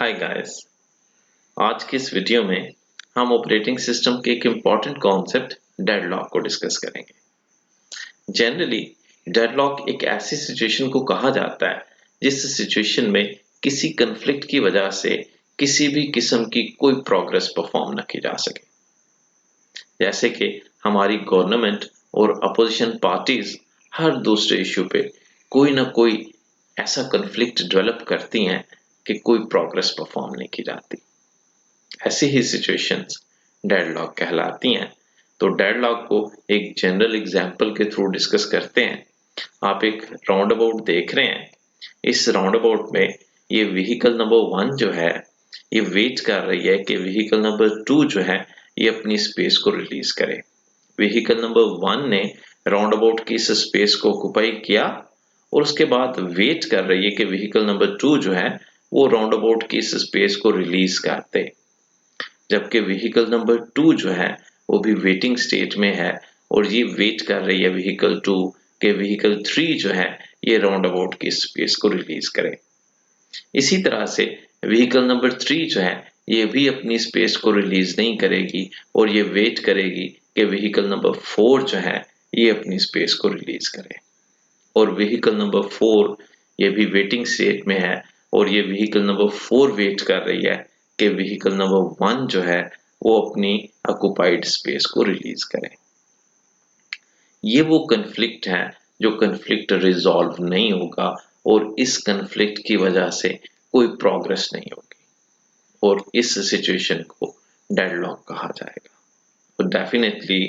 Hi guys. आज की इस वीडियो में हम ऑपरेटिंग सिस्टम के एक इम्पॉर्टेंट कॉन्सेप्ट डेडलॉक को डिस्कस करेंगे। जनरली डेडलॉक एक ऐसी सिचुएशन को कहा जाता है जिस सिचुएशन में किसी कन्फ्लिक्ट की वजह से किसी भी किस्म की कोई प्रोग्रेस परफॉर्म न की जा सके। जैसे कि हमारी गवर्नमेंट और अपोजिशन पार्टीज हर दूसरे इशू पे कोई ना कोई ऐसा कन्फ्लिक्ट डेवलप करती हैं कि कोई प्रोग्रेस परफॉर्म नहीं की जाती। ऐसी ही सिचुएशंस डेडलॉक कहलाती हैं। तो डेडलॉक को एक जनरल एग्जांपल के थ्रू डिस्कस करते हैं। आप एक राउंड अबाउट देख रहे हैं। इस राउंड अबाउट में ये व्हीकल नंबर 1 जो है ये वेट कर रही है कि व्हीकल नंबर 2 जो है ये अपनी स्पेस को रिलीज करे। व्हीकल नंबर 1 ने राउंड अबाउट की इस स्पेस को ऑक्युपाई किया और उसके बाद वेट कर रही है कि व्हीकल नंबर 2 जो है वो राउंड अबाउट की इस स्पेस को रिलीज कर दे। जबकि व्हीकल नंबर 2 जो है वो भी वेटिंग स्टेट में है और ये वेट कर रही है व्हीकल 2 के व्हीकल 3 जो है ये राउंड अबाउट की स्पेस को रिलीज करे। इसी तरह से व्हीकल नंबर 3 जो है ये भी अपनी स्पेस को रिलीज नहीं करेगी और ये वेट करेगी कि व्हीकल नंबर 4 जो है ये अपनी स्पेस को रिलीज करे। और व्हीकल नंबर 4 ये भी वेटिंग स्टेट में है और ये व्हीकल नंबर 4 वेट कर रही है कि व्हीकल नंबर 1 जो है वो अपनी ऑक्युपाइड स्पेस को रिलीज करे। ये वो कन्फ्लिक्ट है जो कन्फ्लिक्ट रिजॉल्व नहीं होगा और इस कन्फ्लिक्ट की वजह से कोई प्रोग्रेस नहीं होगी और इस सिचुएशन को डेडलॉक कहा जाएगा। तो डेफिनेटली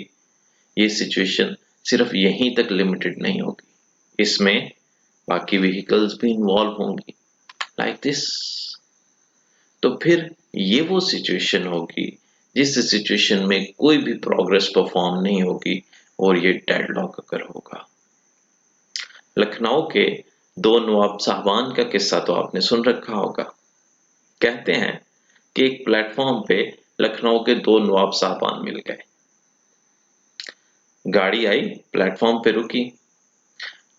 ये सिचुएशन सिर्फ यहीं तक लिमिटेड नहीं होगी, इसमें बाकी व्हीकल्स भी इन्वॉल्व होंगी लाइक दिस। तो फिर ये वो सिचुएशन होगी जिस सिचुएशन में कोई भी प्रोग्रेस परफॉर्म नहीं होगी और ये डेडलॉक अकर होगा। लखनऊ के दो नवाब साहबान का किस्सा तो आपने सुन रखा होगा। कहते हैं कि एक प्लेटफॉर्म पे लखनऊ के दो नवाब साहबान मिल गए। गाड़ी आई, प्लेटफॉर्म पे रुकी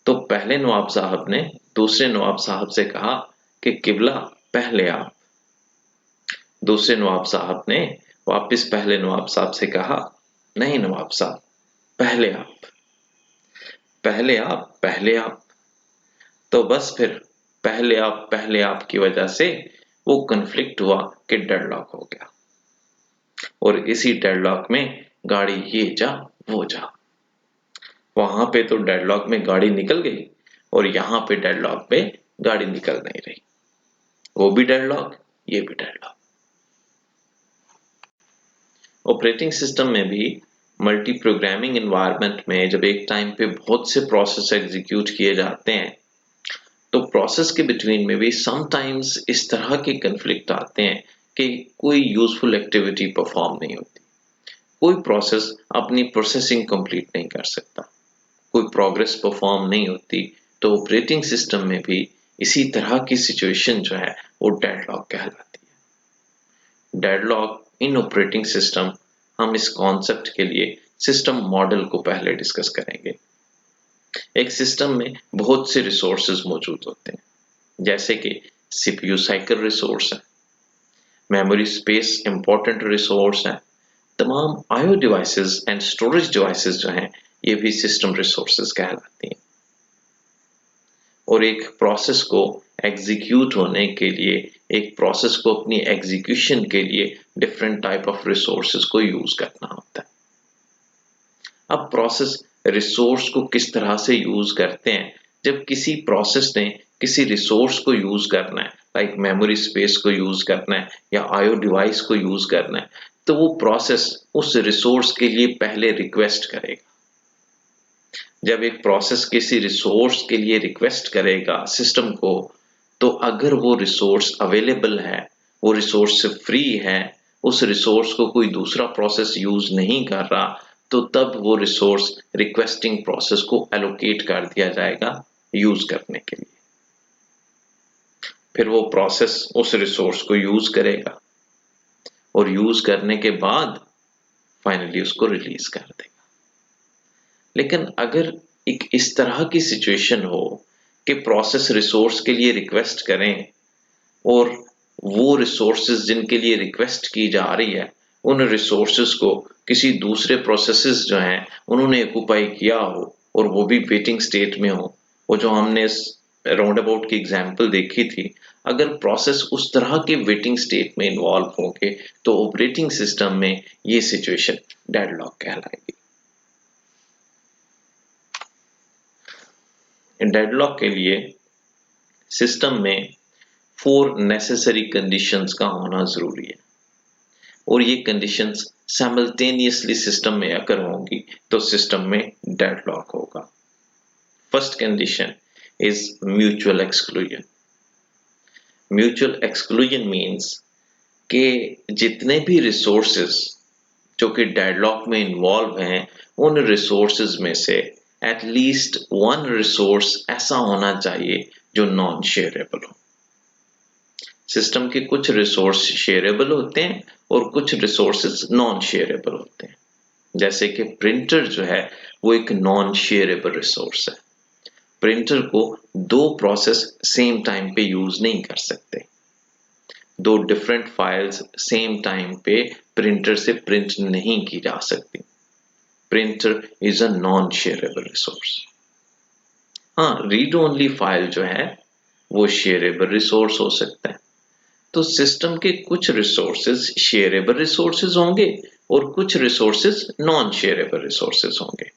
तो पहले नवाब साहब ने दूसरे नवाब साहब से कहा कि किबला पहले आप। दूसरे नवाब साहब ने वापस पहले नवाब साहब से कहा, नहीं नवाब साहब, पहले आप, पहले आप, पहले आप। तो बस फिर पहले आप की वजह से वो कन्फ्लिक्ट हुआ कि डेडलॉक हो गया और इसी डेडलॉक में गाड़ी ये जा वो जा। वहां पे तो डेडलॉक में गाड़ी निकल गई और यहाँ पे डेडलॉक पे गाड़ी निकल नहीं रही। वो भी डेडलॉक, ये भी डेडलॉक। ऑपरेटिंग सिस्टम में भी मल्टी प्रोग्रामिंग एनवायरनमेंट में जब एक टाइम पे बहुत से प्रोसेस एग्जीक्यूट किए जाते हैं तो प्रोसेस के बिटवीन में भी समटाइम्स इस तरह के कन्फ्लिक्ट आते हैं कि कोई यूजफुल एक्टिविटी परफॉर्म नहीं होती, कोई प्रोसेस अपनी प्रोसेसिंग कंप्लीट नहीं कर सकता, कोई प्रोग्रेस परफॉर्म नहीं होती। तो ऑपरेटिंग सिस्टम में भी इसी तरह की सिचुएशन जो है वो डेडलॉक कहलाती है। डेडलॉक इन ऑपरेटिंग सिस्टम, हम इस कॉन्सेप्ट के लिए सिस्टम मॉडल को पहले डिस्कस करेंगे। एक सिस्टम में बहुत से रिसोर्सेज मौजूद होते हैं, जैसे कि सीपीयू साइकिल रिसोर्स है, मेमोरी स्पेस इंपॉर्टेंट रिसोर्स है, तमाम IO devices and storage devices जो हैं ये भी सिस्टम रिसोर्सेज कहलाती हैं। और एक प्रोसेस को एग्जीक्यूट होने के लिए, एक प्रोसेस को अपनी एग्जीक्यूशन के लिए डिफरेंट टाइप ऑफ रिसोर्सेज को यूज करना होता है। अब प्रोसेस रिसोर्स को किस तरह से यूज करते हैं? जब किसी प्रोसेस ने किसी रिसोर्स को यूज करना है, लाइक मेमोरी स्पेस को यूज करना है या आईओ डिवाइस को यूज करना है, तो वो प्रोसेस उस रिसोर्स के लिए पहले रिक्वेस्ट करेगा। जब एक प्रोसेस किसी रिसोर्स के लिए रिक्वेस्ट करेगा सिस्टम को, तो अगर वो रिसोर्स अवेलेबल है, वो रिसोर्स फ्री है, उस रिसोर्स को कोई दूसरा प्रोसेस यूज नहीं कर रहा, तो तब वो रिसोर्स रिक्वेस्टिंग प्रोसेस को एलोकेट कर दिया जाएगा यूज करने के लिए। फिर वो प्रोसेस उस रिसोर्स को यूज करेगा और यूज करने के बाद फाइनली उसको रिलीज कर देगा। लेकिन अगर एक इस तरह की सिचुएशन हो कि प्रोसेस रिसोर्स के लिए रिक्वेस्ट करें और वो रिसोर्सेज जिनके लिए रिक्वेस्ट की जा रही है, उन रिसोर्सेज को किसी दूसरे प्रोसेसेस जो हैं उन्होंने ऑक्यूपाई किया हो और वो भी वेटिंग स्टेट में हो। वो जो हमने राउंड अबाउट की एग्जांपल देखी थी, अगर प्रोसेस उस तरह के वेटिंग स्टेट में इन्वॉल्व होंगे तो ऑपरेटिंग सिस्टम में ये सिचुएशन डेडलॉक कहलाएगी। डेडलॉक के लिए सिस्टम में 4 नेसेसरी कंडीशंस का होना जरूरी है और ये कंडीशंस साइमल्टेनियसली सिस्टम में अगर होंगी तो सिस्टम में डेडलॉक होगा। First condition is mutual exclusion. Mutual exclusion means कि जितने भी रिसोर्सेज जो कि डेडलॉक में इन्वॉल्व हैं, उन रिसोर्सेज में से एटलीस्ट वन रिसोर्स ऐसा होना चाहिए जो नॉन शेयरेबल हो। सिस्टम के कुछ रिसोर्स शेयरेबल होते हैं और कुछ रिसोर्सेज नॉन शेयरेबल होते हैं। जैसे कि प्रिंटर जो है वो एक नॉन शेयरेबल रिसोर्स है। प्रिंटर को दो प्रोसेस सेम टाइम पे यूज नहीं कर सकते। दो डिफरेंट फाइल्स सेम टाइम पे प्रिंटर से प्रिंट नहीं की जा सकती। Printer is a non shareable resource. हाँ, रीड ओनली फाइल जो है वो शेयरेबल रिसोर्स हो सकता है। तो सिस्टम के कुछ रिसोर्सेज शेयरेबल रिसोर्सेज होंगे और कुछ रिसोर्सेज नॉन शेयरेबल रिसोर्सेज होंगे।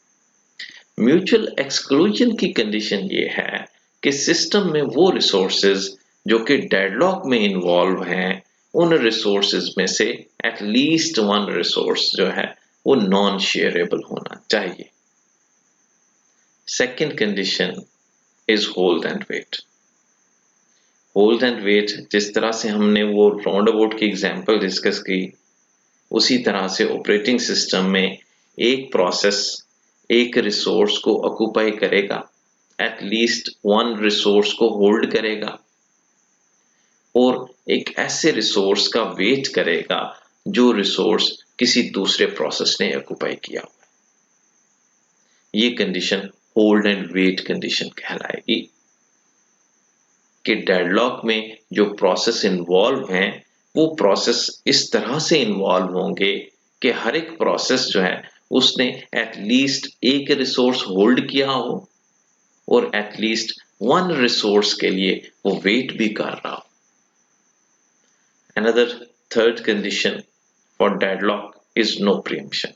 म्यूचुअल एक्सक्लूजन की कंडीशन ये है कि सिस्टम में वो रिसोर्सेज जो कि डेडलॉक में इन्वॉल्व हैं, उन रिसोर्सेज में से एटलीस्ट वन रिसोर्स जो है वो नॉन शेयरेबल होना चाहिए। Second condition is hold and wait. Hold and wait जिस तरह से हमने वो राउंड अबाउट की एग्जांपल डिस्कस की, उसी तरह से ऑपरेटिंग सिस्टम में एक प्रोसेस एक रिसोर्स को ऑक्यूपाई करेगा, एटलीस्ट वन रिसोर्स को होल्ड करेगा और एक ऐसे रिसोर्स का वेट करेगा जो रिसोर्स किसी दूसरे प्रोसेस ने ऑक्यूपाई किया हुआ है। ये condition hold and wait condition कहलाएगी कि डेडलॉक में जो प्रोसेस इन्वॉल्व हैं वो प्रोसेस इस तरह से इन्वॉल्व होंगे कि हर एक प्रोसेस जो है उसने एटलीस्ट एक रिसोर्स होल्ड किया हो और एटलीस्ट वन रिसोर्स के लिए वो वेट भी कर रहा हो। Another third condition for deadlock is no preemption.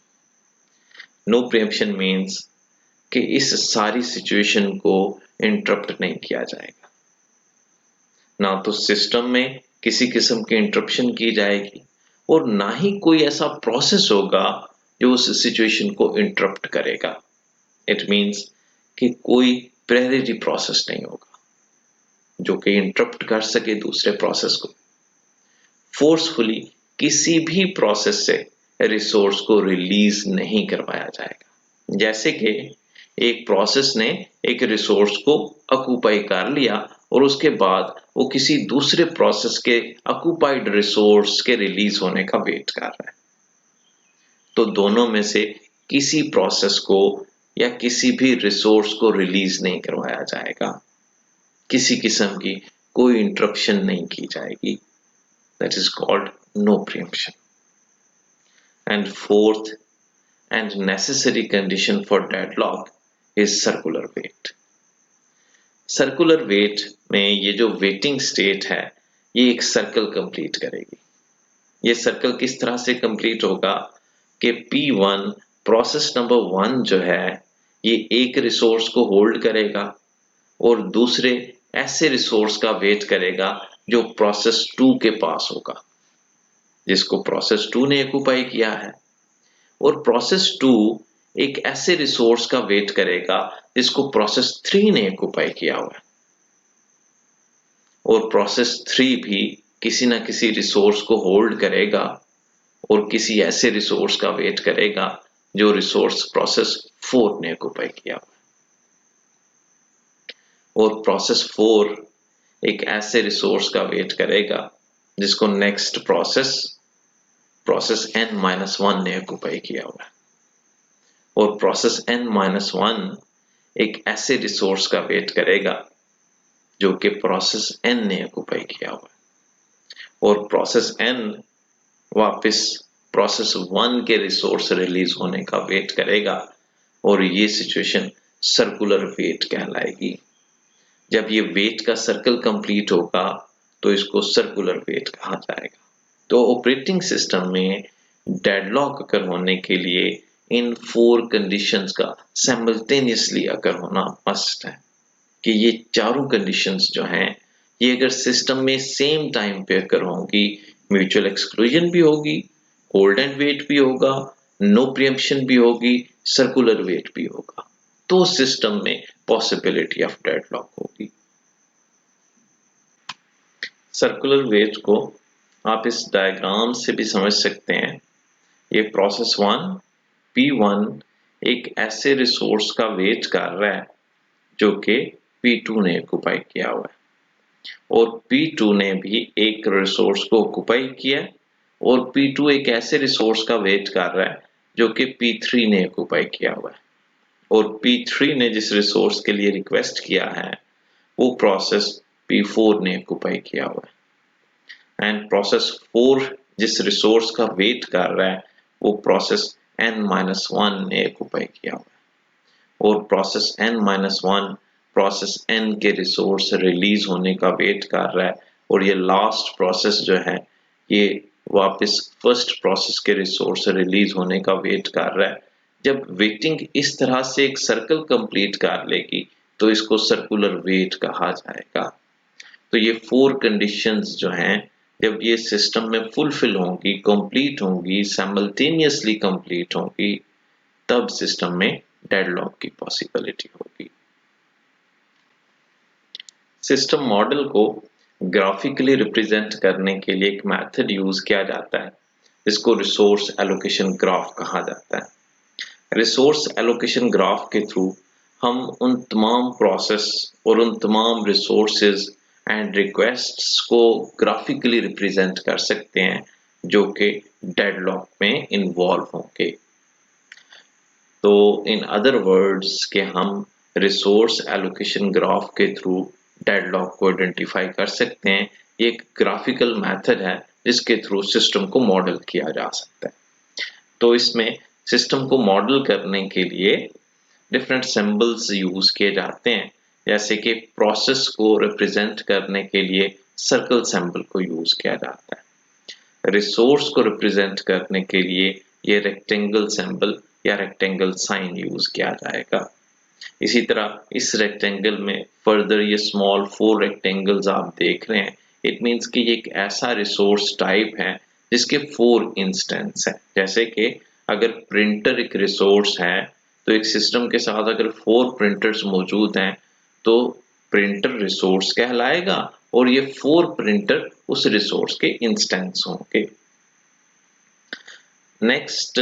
No preemption means कि इस सारी सिचुएशन को इंटरप्ट नहीं किया जाएगा। ना तो सिस्टम में किसी किस्म की इंटरप्शन की जाएगी और ना ही कोई ऐसा प्रोसेस होगा जो उस सिचुएशन को इंटरप्ट करेगा। इट मींस कि कोई प्रायोरिटी प्रोसेस नहीं होगा जो कि इंटरप्ट कर सके दूसरे प्रोसेस को। फोर्सफुली किसी भी प्रोसेस से रिसोर्स को रिलीज नहीं करवाया जाएगा। जैसे कि एक प्रोसेस ने एक रिसोर्स को ऑक्यूपाई कर लिया और उसके बाद वो किसी दूसरे प्रोसेस के ऑक्यूपाइड रिसोर्स के रिलीज होने का वेट कर रहा है, तो दोनों में से किसी प्रोसेस को या किसी भी रिसोर्स को रिलीज नहीं करवाया जाएगा। किसी किस्म की कोई इंटरप्शन नहीं की जाएगी। That is called no preemption. And fourth and necessary condition for deadlock is circular wait. Circular wait में ये जो waiting state है ये एक सर्कल कंप्लीट करेगी। ये सर्कल किस तरह से कंप्लीट होगा कि P1 प्रोसेस नंबर 1 जो है ये एक रिसोर्स को होल्ड करेगा और दूसरे ऐसे रिसोर्स का वेट करेगा जो प्रोसेस 2 के पास होगा, जिसको प्रोसेस 2 ने ऑक्यूपाई किया है, और प्रोसेस 2 एक ऐसे रिसोर्स का वेट करेगा जिसको प्रोसेस 3 ने ऑक्यूपाई किया हुआ है, और प्रोसेस 3 भी किसी ना किसी रिसोर्स को होल्ड करेगा और किसी ऐसे रिसोर्स का वेट करेगा जो रिसोर्स प्रोसेस 4 ने ऑक्यूपाई किया हुआ है, और प्रोसेस 4 एक ऐसे रिसोर्स का वेट करेगा जिसको नेक्स्ट प्रोसेस n-1 ने ऑक्यूपाई किया हुआ है, और प्रोसेस n-1 एक ऐसे रिसोर्स का वेट करेगा जो कि प्रोसेस n ने ऑक्यूपाई किया हुआ है, और प्रोसेस एन वापस प्रोसेस 1 के रिसोर्स रिलीज होने का वेट करेगा और ये सिचुएशन सर्कुलर वेट कहलाएगी। जब ये वेट का सर्कल कंप्लीट होगा तो इसको सर्कुलर वेट कहा जाएगा। तो ऑपरेटिंग सिस्टम में डेडलॉक अकर होने के लिए इन 4 कंडीशंस का साइमल्टेनियसली अकर होना मस्ट है कि ये चारों कंडीशंस जो हैं ये अगर सिस्टम में सेम टाइम पे अकर होंगी, म्यूचुअल एक्सक्लूजन भी होगी, होल्ड एंड वेट भी होगा, नो प्रीएम्पशन भी होगी, सर्कुलर वेट भी होगा, तो सिस्टम में पॉसिबिलिटी ऑफ डेडलॉक होगी। सर्कुलर वेट को आप इस डायग्राम से भी समझ सकते हैं। ये प्रोसेस 1 P1 एक ऐसे रिसोर्स का वेट कर रहा है जो कि P2 ने ऑक्युपाई किया हुआ है और P2 ने भी एक रिसोर्स को ऑक्युपाई किया और P2 एक ऐसे रिसोर्स का वेट कर रहा है जो कि P3 ने ऑक्युपाई किया हुआ है और P3 ने जिस रिसोर्स के लिए रिक्वेस्ट किया है वो प्रोसेस P4 ने ऑक्युपाई किया हुआ है एंड प्रोसेस 4 जिस रिसोर्स का वेट कर रहा है वो प्रोसेस n-1 ने ऑक्युपाई किया हुआ है और प्रोसेस n-1 प्रोसेस n के रिसोर्स रिलीज होने का वेट कर रहा है और ये लास्ट प्रोसेस जो है ये वापस फर्स्ट प्रोसेस के रिसोर्स रिलीज होने का वेट कर रहा है। जब वेटिंग इस तरह से एक सर्कल कंप्लीट कर लेगी तो इसको सर्कुलर वेट कहा जाएगा। तो ये 4 कंडीशंस जो हैं जब ये सिस्टम में फुलफिल होंगी, कंप्लीट होंगी, साइमल्टेनियसली कंप्लीट होंगी, तब सिस्टम में डेडलॉक की पॉसिबिलिटी होगी। सिस्टम मॉडल को ग्राफिकली रिप्रेजेंट करने के लिए एक मेथड यूज किया जाता है जिसको रिसोर्स एलोकेशन ग्राफ कहा जाता है। रिसोर्स एलोकेशन ग्राफ के थ्रू हम उन तमाम प्रोसेस और उन तमाम रिसोर्सेज एंड रिक्वेस्ट्स को ग्राफिकली रिप्रेजेंट कर सकते हैं जो कि डेडलॉक में इन्वॉल्व होंगे। तो इन अदर वर्ड्स के हम रिसोर्स एलोकेशन ग्राफ के थ्रू डेडलॉक को आइडेंटिफाई कर सकते हैं। ये एक ग्राफिकल मेथड है जिसके थ्रू सिस्टम को मॉडल किया जा सकता है। तो इसमें सिस्टम को मॉडल करने के लिए डिफरेंट सिंबल्स यूज किए जाते हैं, जैसे कि प्रोसेस को रिप्रेजेंट करने के लिए सर्कल सिंबल को यूज किया जाता है। रिसोर्स को रिप्रेजेंट करने के लिए ये रेक्टेंगल सिंबल या रेक्टेंगल साइन यूज किया जाएगा। इसी तरह इस रेक्टेंगल में फर्दर ये स्मॉल 4 रेक्टेंगल्स आप देख रहे हैं, इट मींस कि ये एक ऐसा रिसोर्स टाइप है जिसके 4 इंस्टेंस हैं। जैसे कि अगर प्रिंटर एक रिसोर्स है तो एक सिस्टम के साथ अगर 4 प्रिंटर्स मौजूद हैं तो प्रिंटर रिसोर्स कहलाएगा और ये 4 प्रिंटर उस रिसोर्स के इंस्टेंस होंगे। Next,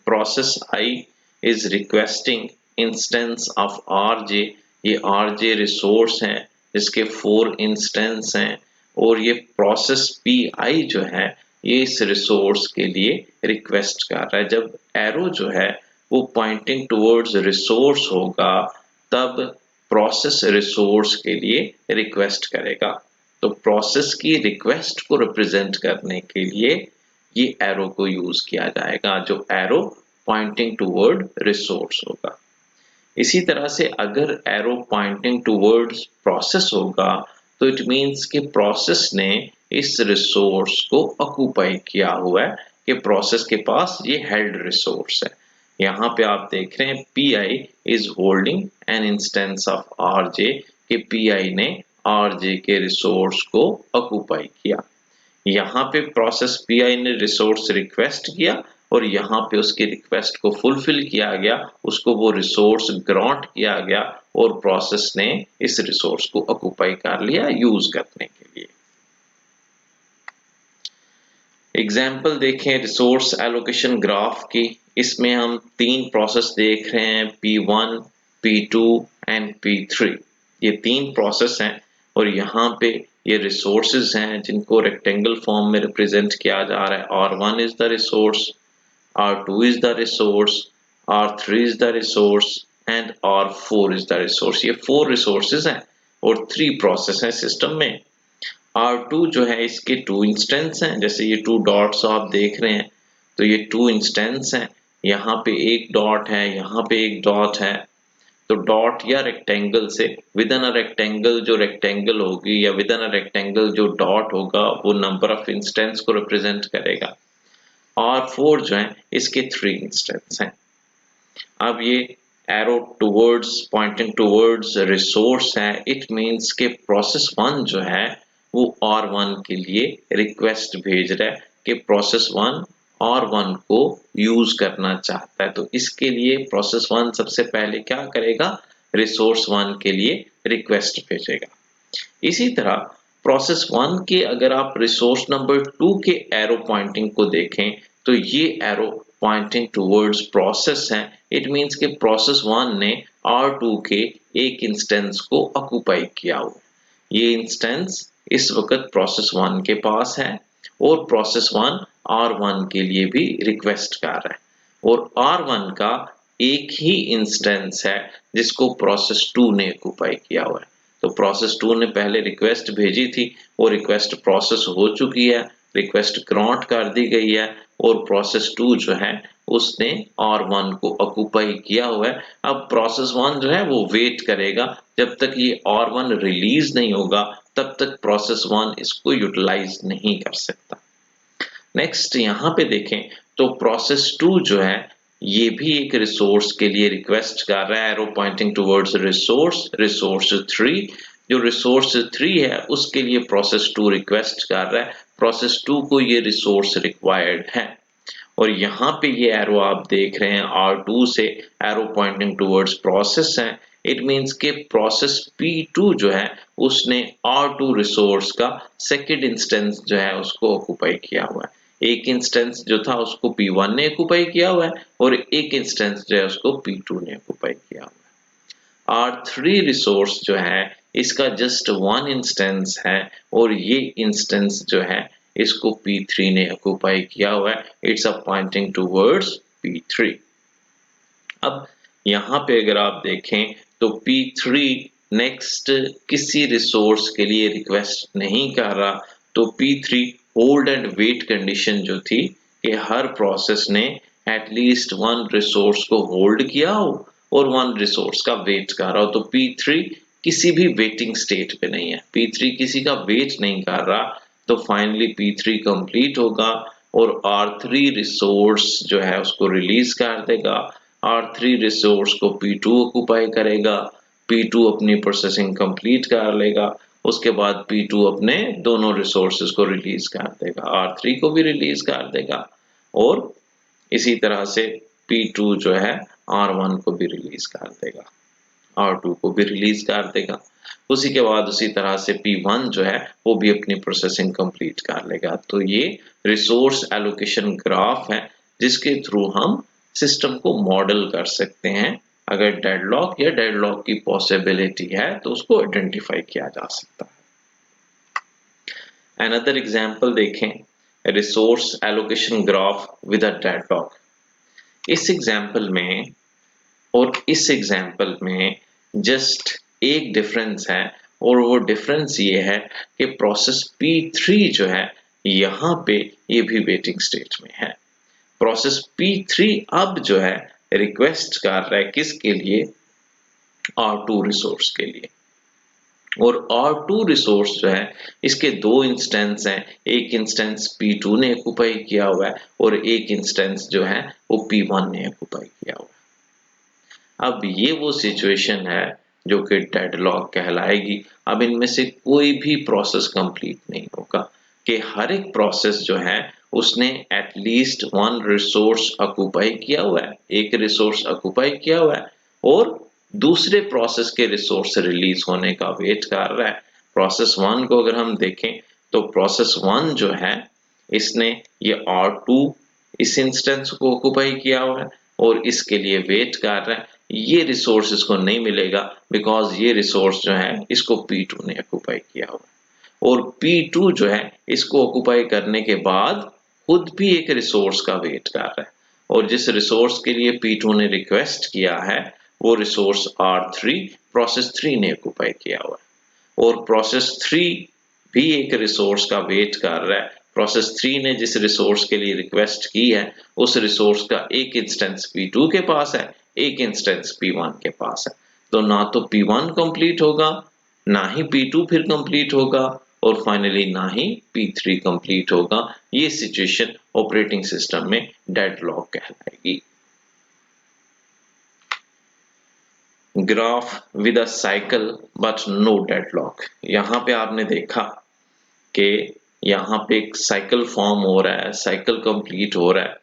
process I is requesting instance of RJ। ये RJ रिसोर्स है जिसके 4 इंस्टेंस हैं और ये प्रोसेस PI जो है ये इस रिसोर्स के लिए रिक्वेस्ट कर रहा है। जब एरो जो है वो पॉइंटिंग टुवर्ड्स रिसोर्स होगा तब प्रोसेस रिसोर्स के लिए रिक्वेस्ट करेगा। तो प्रोसेस की रिक्वेस्ट को रिप्रेजेंट करने के लिए ये एरो को यूज किया जाएगा, जो एरो पॉइंटिंग टुवर्ड रिसोर्स होगा। इसी तरह से अगर एरो पॉइंटिंग टुवर्ड्स प्रोसेस होगा तो इट मींस कि प्रोसेस ने इस रिसोर्स को ऑक्युपाई किया हुआ है कि प्रोसेस के पास ये हेल्ड रिसोर्स है। यहाँ पे आप देख रहे हैं PI is holding an instance of RJ कि PI ने RJ के रिसोर्स को ऑक्युपाई किया। यहाँ पे प्रोसेस PI ने रिसोर्स रिक्वेस्ट किया और यहाँ पे उसकी रिक्वेस्ट को फुलफिल किया गया, उसको वो रिसोर्स ग्रांट किया गया और प्रोसेस ने इस रिसोर्स को ऑक्युपाई कर लिया यूज करने के लिए। एग्जाम्पल देखें रिसोर्स एलोकेशन ग्राफ की। इसमें हम 3 प्रोसेस देख रहे हैं, P1, P2 एंड P3। ये 3 प्रोसेस हैं और यहाँ पे ये रिसोर्सेज हैं जिनको रेक्टेंगल फॉर्म में रिप्रेजेंट किया जा रहा है। R1 is the resource, R2 is the resource, R3 is the resource and R4 is the resource। ये 4 resources हैं और 3 process हैं सिस्टम में। R2 जो है इसके 2 इंस्टेंस हैं, जैसे ये 2 डॉट्स आप देख रहे हैं, तो ये 2 इंस्टेंस हैं। यहाँ पे एक डॉट है, यहाँ पे एक डॉट है। तो डॉट या रेक्टेंगल से विद इन अ रेक्टेंगल जो रेक्टेंगल होगी या विद इन अ रेक्टेंगल जो डॉट होगा वो नंबर ऑफ इंस्टेंस को रिप्रेजेंट करेगा। और 4 जो है इसके 3 इंस्टेंस हैं। अब ये arrow towards pointing towards resource है, इट मींस के प्रोसेस 1 जो है वो R1 के लिए रिक्वेस्ट भेज रहा है कि प्रोसेस 1 R1 को यूज करना चाहता है। तो इसके लिए प्रोसेस 1 सबसे पहले क्या करेगा, रिसोर्स 1 के लिए रिक्वेस्ट भेजेगा। इसी तरह प्रोसेस 1 के अगर आप रिसोर्स नंबर 2 के एरो पॉइंटिंग को देखें तो ये एरो पॉइंटिंग टुवर्ड्स प्रोसेस है। इट मींस के प्रोसेस 1 ने R2 के एक इंस्टेंस को ऑक्यूपाई किया हुआ। ये इंस्टेंस इस वक्त प्रोसेस 1 के पास है और प्रोसेस 1 R1 के लिए भी रिक्वेस्ट कर रहा है और R1 का एक ही इंस्टेंस है जिसको प्रोसेस 2 ने ऑक्यूपाई किया हुआ है। तो प्रोसेस 2 ने पहले रिक्वेस्ट भेजी थी, वो रिक्वेस्ट प्रोसेस हो चुकी है, रिक्वेस्ट ग्रांट कर दी गई है और प्रोसेस 2 जो है उसने R1 को ऑक्यूपाई किया हुआ है। अब प्रोसेस 1 जो है वो वेट करेगा जब तक ये R1 रिलीज नहीं होगा, तब तक प्रोसेस 1 इसको यूटिलाइज नहीं कर सकता। नेक्स्ट यहाँ पे देखें तो प्रोसेस 2 जो है ये भी एक रिसोर्स के लिए रिक्वेस्ट कर रहा है, एरो पॉइंटिंग टुवर्ड्स रिसोर्स 3। जो रिसोर्स 3 है उसके लिए प्रोसेस 2 रिक्वेस्ट कर रहा है, प्रोसेस 2 को ये रिसोर्स रिक्वायर्ड है। और यहाँ पे ये एरो आप देख रहे हैं R2 से एरो पॉइंटिंग टुवर्ड्स प्रोसेस है। इट मींस के प्रोसेस P2 जो है उसने R2 रिसोर्स का सेकंड इंस्टेंस जो है उसको ऑक्यूपाई किया हुआ है। एक इंस्टेंस जो था उसको P1 ने ऑक्यूपाई किया हुआ है और एक इंस्टेंस जो है उसको P2 ने ऑक्यूपाई किया हुआ है। R3 रिसोर्स जो है इसका जस्ट 1 इंस्टेंस है और ये इंस्टेंस जो है इसको P3 ने ऑक्यूपाई किया हुआ है। It's a pointing towards P3। अब यहाँ पे अगर आप देखें तो P3 नेक्स्ट किसी रिसोर्स के लिए रिक्वेस्ट नहीं कर रहा, तो P3 hold and wait condition जो थी कि हर प्रोसेस ने एटलीस्ट 1 रिसोर्स को होल्ड किया हो और 1 रिसोर्स का वेट कर रहा हो। तो P3 किसी भी वेटिंग स्टेट पे नहीं है, P3 किसी का वेट नहीं कर रहा। तो फाइनली P3 कंप्लीट होगा और R3 रिसोर्स जो है उसको रिलीज कर देगा। R3 रिसोर्स को P2 ऑक्यूपाई करेगा, P2 अपनी प्रोसेसिंग कंप्लीट कर लेगा, उसके बाद P2 अपने दोनों रिसोर्सेज को रिलीज कर देगा, R3 को भी रिलीज कर देगा और इसी तरह से P2 जो है R1 को भी रिलीज कर देगा, R2 को भी रिलीज कर देगा। उसी के बाद उसी तरह से P1 जो है वो भी अपनी प्रोसेसिंग कंप्लीट कर लेगा। तो ये रिसोर्स एलोकेशन ग्राफ है जिसके थ्रू हम सिस्टम को मॉडल कर सकते हैं। अगर डेडलॉक या डेडलॉक की पॉसिबिलिटी है तो उसको आइडेंटिफाई किया जा सकता है। अनदर एग्जांपल देखें, resource allocation graph with a deadlock. इस एग्जांपल में और इस एग्जांपल में जस्ट एक डिफरेंस है और वो डिफरेंस ये है कि प्रोसेस P3 जो है यहाँ पे ये भी वेटिंग स्टेट में है। प्रोसेस P3 अब जो है रिक्वेस्ट कर रहा है किसके लिए, R2 रिसोर्स के लिए। और R2 रिसोर्स जो है इसके 2 इंस्टेंस हैं, एक इंस्टेंस P2 ने ऑक्यूपाई किया हुआ है और एक इंस्टेंस जो है वो P1 ने ऑक्यूपाई किया हुआ है। अब ये वो सिचुएशन है जो कि डेडलॉक कहलाएगी। अब इनमें से कोई भी प्रोसेस कंप्लीट नहीं होगा कि हर एक प्रोसेस जो है उसने एटलीस्ट 1 रिसोर्स ऑक्यूपाई किया हुआ है, एक रिसोर्स ऑक्यूपाई किया हुआ है और दूसरे प्रोसेस के रिसोर्स रिलीज होने का वेट कर रहा है। प्रोसेस 1 को अगर हम देखें तो प्रोसेस 1 जो है इसने ये R2 इस इंस्टेंस को ऑक्यूपाई किया हुआ है और इसके लिए वेट कर रहा है। ये रिसोर्स इसको नहीं मिलेगा बिकॉज ये रिसोर्स जो है इसको P2 ने ऑक्यूपाई किया हुआ है और P2 जो है इसको ऑक्यूपाई करने के बाद खुद भी एक रिसोर्स का वेट कर रहा है और जिस रिसोर्स के लिए P2 ने रिक्वेस्ट किया है वो रिसोर्स R3 प्रोसेस 3 ने ऑक्यूपाई किया हुआ है और प्रोसेस 3 भी एक रिसोर्स का वेट कर रहा है। प्रोसेस 3 ने जिस रिसोर्स के लिए रिक्वेस्ट की है उस रिसोर्स का एक इंस्टेंस P2 के पास है, एक इंस्टेंस P1 के पास है। तो ना तो P1 कंप्लीट होगा, ना ही P2 फिर कंप्लीट होगा और फाइनली ना ही P3 कंप्लीट होगा। ये सिचुएशन ऑपरेटिंग सिस्टम में डेडलॉक कहलाएगी। Graph with a cycle but no deadlock. यहाँ पे आपने देखा कि यहाँ पे एक साइकिल फॉर्म हो रहा है, साइकिल कंप्लीट हो रहा है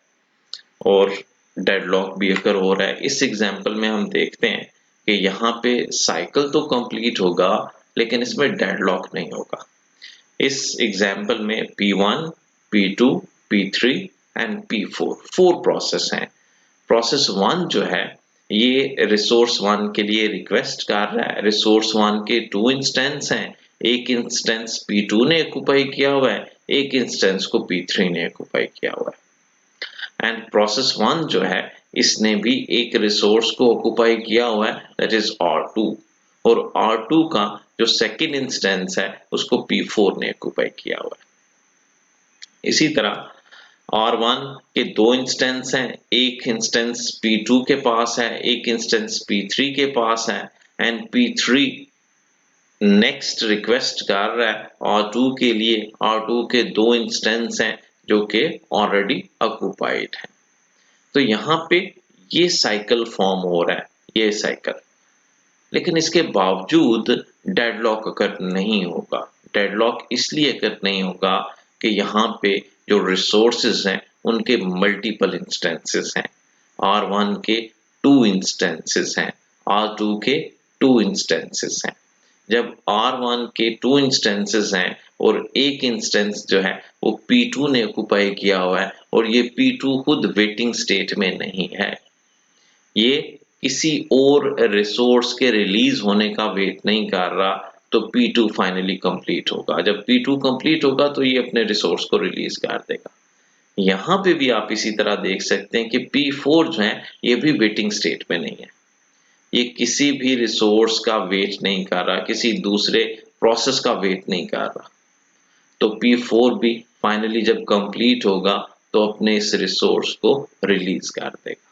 और डेडलॉक भी अकर हो रहा है। इस एग्जांपल में हम देखते हैं कि यहाँ पे साइकिल तो कंप्लीट होगा लेकिन इसमें डेडलॉक नहीं होगा। इस एग्जांपल में P1, P2, P3 and P4 4 process हैं। प्रोसेस 1 जो है ये रिसोर्स 1 के लिए रिक्वेस्ट कर रहा है। रिसोर्स 1 के 2 इंस्टेंस हैं, एक इंस्टेंस P2 ने ऑक्युपाई किया हुआ है, एक इंस्टेंस को P3 ने ऑक्युपाई किया हुआ है। एंड प्रोसेस 1 जो है इसने भी एक रिसोर्स को ऑक्युपाई किया हुआ है, दैट इज R2, और R2 का जो सेकंड इंस्टेंस है उसको P4 ने ऑक्युपाई किया हुआ है। इसी तरह R1 के 2 इंस्टेंस हैं, एक इंस्टेंस P2 के पास है, एक इंस्टेंस P3 के पास है एंड P3 नेक्स्ट रिक्वेस्ट कर रहा है R2 के लिए। R2 के 2 इंस्टेंस हैं जो कि ऑलरेडी ऑक्युपाइड है। तो यहाँ पे ये साइकिल फॉर्म हो रहा है, ये साइकिल, लेकिन इसके बावजूद डेडलॉक अकर नहीं होगा। डेडलॉक इसलिए अकर नहीं होगा कि यहाँ पे जो रिसोर्सेज हैं उनके मल्टीपल इंस्टेंसेस हैं। R1 के 2 इंस्टेंसेस हैं, R2 के 2 इंस्टेंसेस हैं। जब R1 के 2 इंस्टेंसेस हैं और एक इंस्टेंस जो है वो P2 ने ऑक्युपाई किया हुआ है और ये P2 खुद वेटिंग स्टेट में नहीं है, ये किसी और रिसोर्स के रिलीज होने का वेट नहीं कर रहा, तो P2 फाइनली कंप्लीट होगा। जब P2 कंप्लीट होगा तो ये अपने रिसोर्स को रिलीज कर देगा। यहाँ पे भी आप इसी तरह देख सकते हैं कि P4 जो है ये भी वेटिंग स्टेट में नहीं है, ये किसी भी रिसोर्स का वेट नहीं कर रहा, किसी दूसरे प्रोसेस का वेट नहीं कर रहा। तो P4 भी फाइनली जब कंप्लीट होगा तो अपने इस रिसोर्स को रिलीज कर देगा।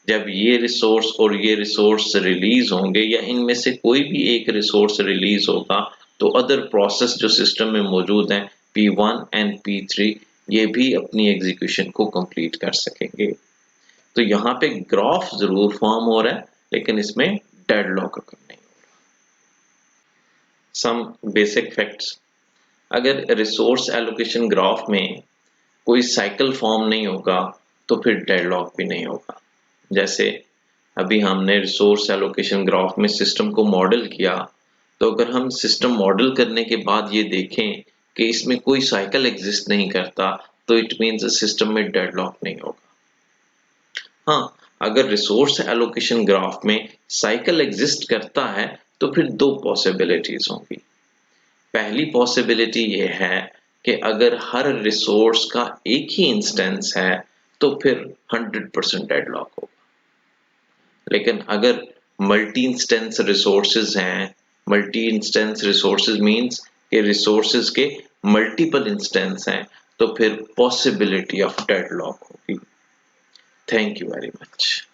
जब ये रिसोर्स और ये रिसोर्स रिलीज होंगे या इनमें से कोई भी एक रिसोर्स रिलीज होगा तो अदर प्रोसेस जो सिस्टम में मौजूद हैं P1 एंड P3 ये भी अपनी एग्जीक्यूशन को कंप्लीट कर सकेंगे। तो यहाँ पे ग्राफ जरूर फॉर्म हो रहा है लेकिन इसमें डेडलॉक नहीं हो रहा। Some basic facts. अगर रिसोर्स एलोकेशन ग्राफ में कोई साइकिल फॉर्म नहीं होगा तो फिर डेडलॉक भी नहीं होगा। जैसे अभी हमने रिसोर्स एलोकेशन ग्राफ में सिस्टम को मॉडल किया, तो अगर हम सिस्टम मॉडल करने के बाद ये देखें कि इसमें कोई साइकिल एग्जिस्ट नहीं करता तो इट मीन्स सिस्टम में डेडलॉक नहीं होगा। हाँ, अगर रिसोर्स एलोकेशन ग्राफ में साइकिल एग्जिस्ट करता है तो फिर दो पॉसिबिलिटीज होंगी। पहली पॉसिबिलिटी ये है कि अगर हर रिसोर्स का एक ही इंस्टेंस है तो फिर 100% डेडलॉक होगा। लेकिन अगर मल्टी इंस्टेंस रिसोर्सेज हैं, मल्टी इंस्टेंस रिसोर्सेज मींस कि रिसोर्सेज के मल्टीपल इंस्टेंस हैं, तो फिर पॉसिबिलिटी ऑफ डेडलॉक होगी। Thank you very much.